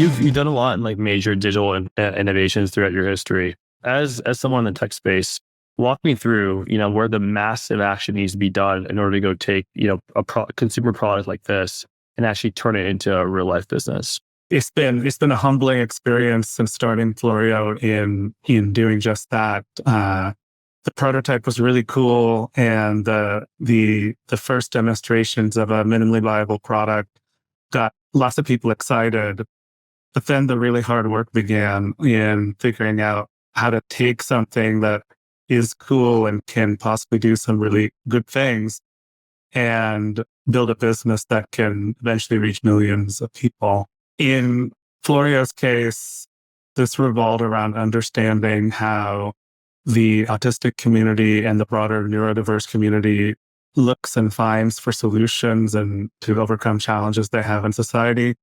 You've done a lot in like major digital innovations throughout your history. As someone in the tech space, walk me through, where the massive action needs to be done in order to go take, a consumer product like this and actually turn it into a real life business. It's been a humbling experience since starting Florio in doing just that. The prototype was really cool, and the first demonstrations of a minimally viable product got lots of people excited. But then the really hard work began in figuring out how to take something that is cool and can possibly do some really good things and build a business that can eventually reach millions of people. In Florio's case, this revolved around understanding how the autistic community and the broader neurodiverse community looks and finds for solutions and to overcome challenges they have in society.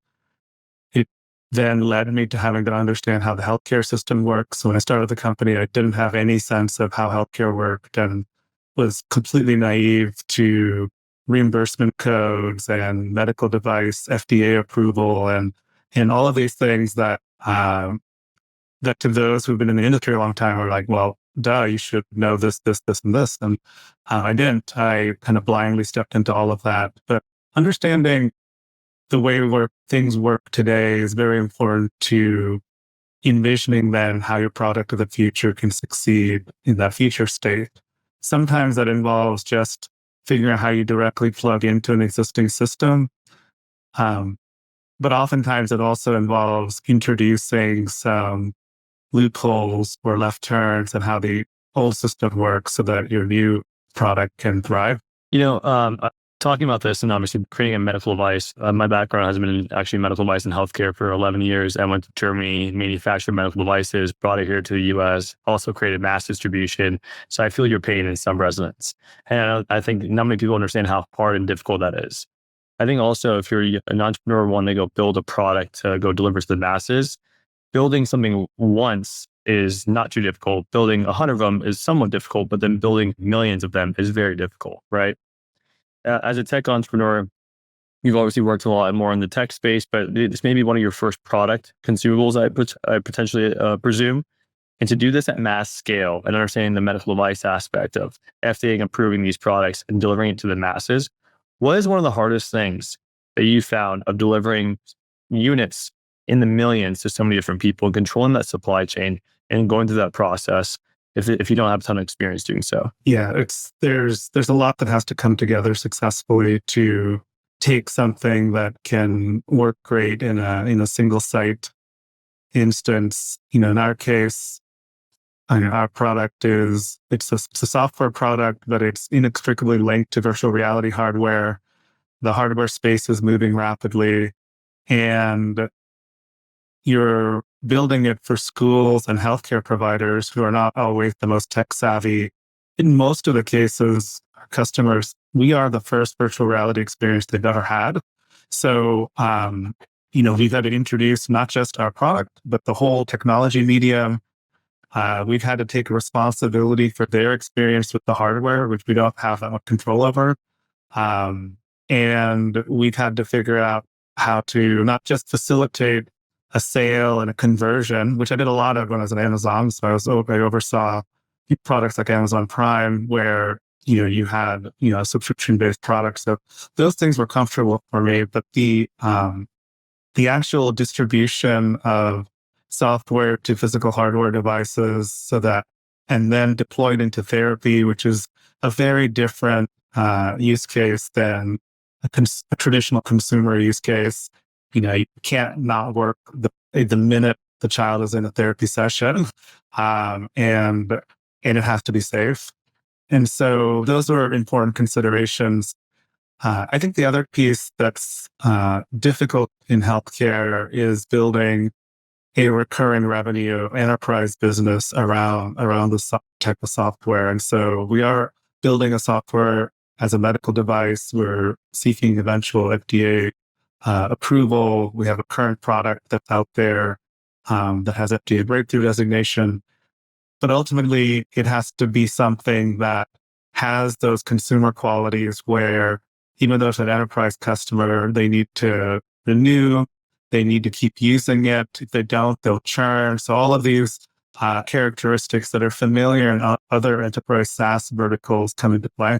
It then led me to having to understand how the healthcare system works. When I started the company, I didn't have any sense of how healthcare worked and was completely naive to reimbursement codes and medical device FDA approval and all of these things that that to those who've been in the industry a long time are like, well, duh, you should know this, this, this, and this. And I didn't. I kind of blindly stepped into all of that. But understanding the way where things work today is very important to envisioning then how your product of the future can succeed in that future state. Sometimes that involves just figuring out how you directly plug into an existing system. But oftentimes it also involves introducing some loopholes or left turns and how the old system works so that your new product can thrive. Talking about this and obviously creating a medical device, my background has been in actually medical device and healthcare for 11 years. I went to Germany, manufactured medical devices, brought it here to the US, also created mass distribution. So I feel your pain in some resonance. And I think not many people understand how hard and difficult that is. I think also if you're an entrepreneur wanting to go build a product to go deliver to the masses, building something once is not too difficult. Building 100 of them is somewhat difficult, but then building millions of them is very difficult, right? As a tech entrepreneur, you've obviously worked a lot more in the tech space, but this may be one of your first product consumables, I potentially presume. And to do this at mass scale and understanding the medical device aspect of FDA approving these products and delivering it to the masses, what is one of the hardest things that you found of delivering units in the millions to so many different people and controlling that supply chain and going through that process if you don't have a ton of experience doing so? Yeah, there's a lot that has to come together successfully to take something that can work great in a single site instance. In our case, our product it's a software product, but it's inextricably linked to virtual reality hardware. The hardware space is moving rapidly, and you're building it for schools and healthcare providers who are not always the most tech savvy. In most of the cases, our customers, we are the first virtual reality experience they've ever had. So, we've had to introduce not just our product, but the whole technology medium. We've had to take responsibility for their experience with the hardware, which we don't have that much control over. And we've had to figure out how to not just facilitate a sale and a conversion, which I did a lot of when I was at Amazon. So I oversaw products like Amazon Prime, where you had subscription-based products. So those things were comfortable for me. But the actual distribution of software to physical hardware devices, and then deployed into therapy, which is a very different use case than a traditional consumer use case. You can't not work the minute the child is in a therapy session, and it has to be safe. And so those are important considerations. I think the other piece that's difficult in healthcare is building a recurring revenue enterprise business around this type of software. And so we are building a software as a medical device. We're seeking eventual FDA approval. We have a current product that's out there that has FDA breakthrough designation. But ultimately, it has to be something that has those consumer qualities where even though it's an enterprise customer, they need to renew, They need to keep using it. If they don't, they'll churn. So all of these characteristics that are familiar in other enterprise SaaS verticals come into play.